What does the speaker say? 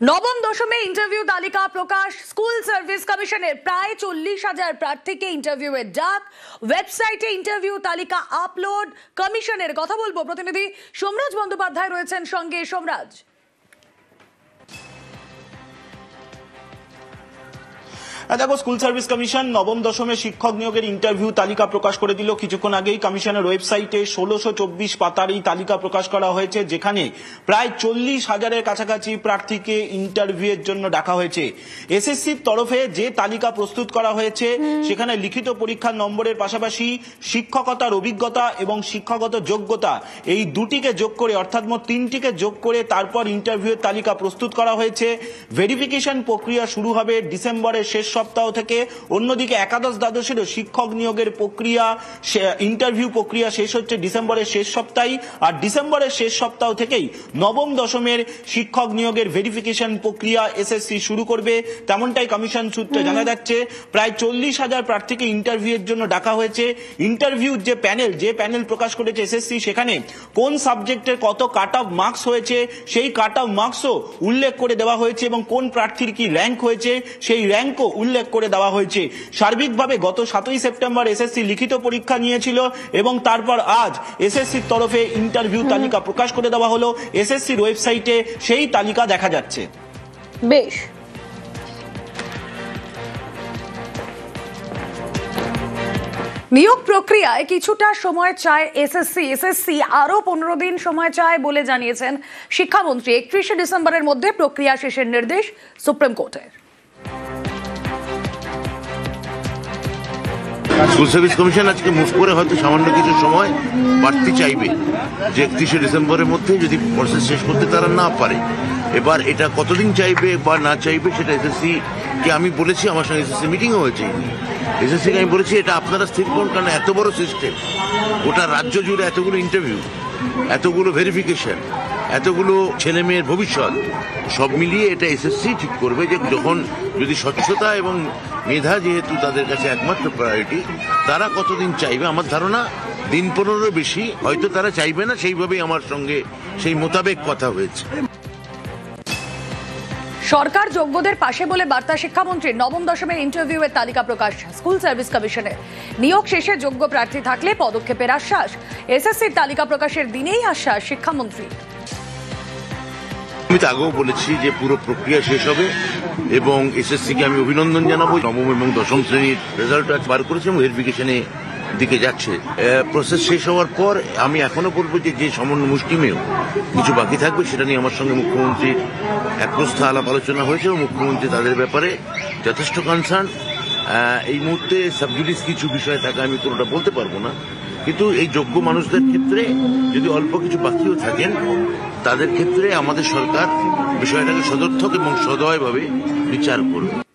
নবম দশমে ইন্টারভিউ তালিকা প্রকাশ। School service কমিশনের প্রায় 40,000 প্রার্থীকে ইন্টারভিউয়ের ডাক। ওয়েবসাইটে ইন্টারভিউ তালিকা আপলোড। কমিশনের কথা বলবো, প্রতিনিধি সোমরাজ বন্দ্যোপাধ্যায় রয়েছেন সঙ্গে। সোমরাজ, দেখো, স্কুল সার্ভিস কমিশন নবম দশমের শিক্ষক নিয়োগের ইন্টারভিউ তালিকা প্রকাশ করে দিল কিছুক্ষণ আগেই। কমিশনের ওয়েবসাইটে 1624 পাতার এই তালিকা প্রকাশ করা হয়েছে, যেখানে প্রায় 40,000-এর কাছাকাছি প্রার্থীকে ইন্টারভিউয়ের জন্য ডাকা হয়েছে। এসএসসির তরফে যে তালিকা প্রস্তুত করা হয়েছে সেখানে লিখিত পরীক্ষার নম্বরের পাশাপাশি শিক্ষকতার অভিজ্ঞতা এবং শিক্ষাগত যোগ্যতা এই দুটিকে যোগ করে, অর্থাৎ মোট 3টিকে যোগ করে তারপর ইন্টারভিউয়ের তালিকা প্রস্তুত করা হয়েছে। ভেরিফিকেশন প্রক্রিয়া শুরু হবে ডিসেম্বরের শেষ সপ্তাহ থেকে। অন্যদিকে একাদশ দ্বাদশেরও শিক্ষক নিয়োগের প্রক্রিয়া, ইন্টারভিউ প্রক্রিয়া শেষ হচ্ছে ডিসেম্বরের শেষ সপ্তাহে। আর ডিসেম্বরের শেষ সপ্তাহ থেকেই নবম দশমের শিক্ষক নিয়োগের ভেরিফিকেশন প্রক্রিয়া এসএসসি শুরু করবে, তেমনটাই কমিশন সূত্রে জানা যাচ্ছে। প্রায় 40,000 প্রার্থীকে ইন্টারভিউয়ের জন্য ডাকা হয়েছে। ইন্টারভিউ যে প্যানেল প্রকাশ করেছে এসএসসি, সেখানে কোন সাবজেক্টের কত কাট অফ মার্কস হয়েছে সেই কাট অফ মার্কসও উল্লেখ করে দেওয়া হয়েছে এবং কোন প্রার্থীর কি র্যাঙ্ক হয়েছে সেই র্যাঙ্কও উল্লেখ করে দেওয়া হয়েছে। সার্বিকভাবে গত 7ই সেপ্টেম্বর এসএসসি লিখিত পরীক্ষা নিয়েছিল এবং তারপর আজ এসএসসির তরফে ইন্টারভিউ তালিকা প্রকাশ করে দেওয়া হলো। এসএসসির ওয়েবসাইটে সেই তালিকা দেখা যাচ্ছে। বেশ, নিয়োগ প্রক্রিয়ায় কিছুটা সময় চায় এসএসসি আরো 15 দিন সময় চায় বলে জানিয়েছেন শিক্ষামন্ত্রী। 31শে ডিসেম্বরের মধ্যে প্রক্রিয়া শেষের নির্দেশ সুপ্রিম কোর্টের। স্কুল সার্ভিস কমিশন আজকে মুভ করে হয়তো সামান্য কিছু সময় বাড়তি চাইবে, যে 31শে ডিসেম্বরের মধ্যে যদি প্রসেস শেষ করতে তারা না পারে। এবার এটা কতদিন চাইবে বা না চাইবে সেটা এসএসসি কে আমি বলেছি, আমার সঙ্গে এসএসসি মিটিংও হয়েছে। এসএসসিকে আমি বলেছি এটা আপনারা স্থির করুন, কারণ এত বড় সিস্টেম, গোটা রাজ্য জুড়ে এতগুলো ইন্টারভিউ, এতগুলো ভেরিফিকেশন, এতগুলো ছেলে মেয়ের ভবিষ্যৎ, সব মিলিয়ে এটা এসএসসি ঠিক করবে যে যখন যদি স্বচ্ছতা এবং মেধা যেহেতু তাদের কাছে একমাত্র প্রায়োরিটি, তারা কতদিন চাইবে। আমার ধারণা দিন 15 বেশি হয়তো তারা চাইবে না, সেইভাবেই আমার সঙ্গে সেই মোতাবেক কথা হয়েছে। সরকার যোগ্যদের পাশে বলে বার্তা শিক্ষামন্ত্রীর। নবম দশমের ইন্টারভিউয়ের তালিকা প্রকাশ স্কুল সার্ভিস কমিশনের। নিয়োগ শেষে যোগ্য প্রার্থী থাকলে পদক্ষেপের আশ্বাস। এসএসসির তালিকা প্রকাশের দিনেই আশ্বাস শিক্ষামন্ত্রী। আমি তো আগেও বলেছি যে পুরো প্রক্রিয়া শেষ হবে এবং এসএসসিকে আমি অভিনন্দন জানাবো। নবম এবং দশম শ্রেণীর রেজাল্ট আজ বার করেছে এবং ভেরিফিকেশনে দিকে যাচ্ছে। প্রসেস শেষ হওয়ার পর আমি এখনো বলবো যে সামান্য মুষ্টিমেয় কিছু বাকি থাকবে সেটা নিয়ে আমার সঙ্গে মুখ্যমন্ত্রীর একপ্রস্থ আলাপ আলোচনা হয়েছে এবং মুখ্যমন্ত্রী তাদের ব্যাপারে যথেষ্ট কনসার্ন। এই মুহূর্তে সাবজুডিস কিছু বিষয় থাকে, আমি কোনোটা বলতে পারবো না, কিন্তু এই যোগ্য মানুষদের ক্ষেত্রে যদি অল্প কিছু বাকিও থাকেন তাদের ক্ষেত্রে আমাদের সরকার বিষয়টাকে সদর্থক এবং সদয়ভাবে বিচার করবে।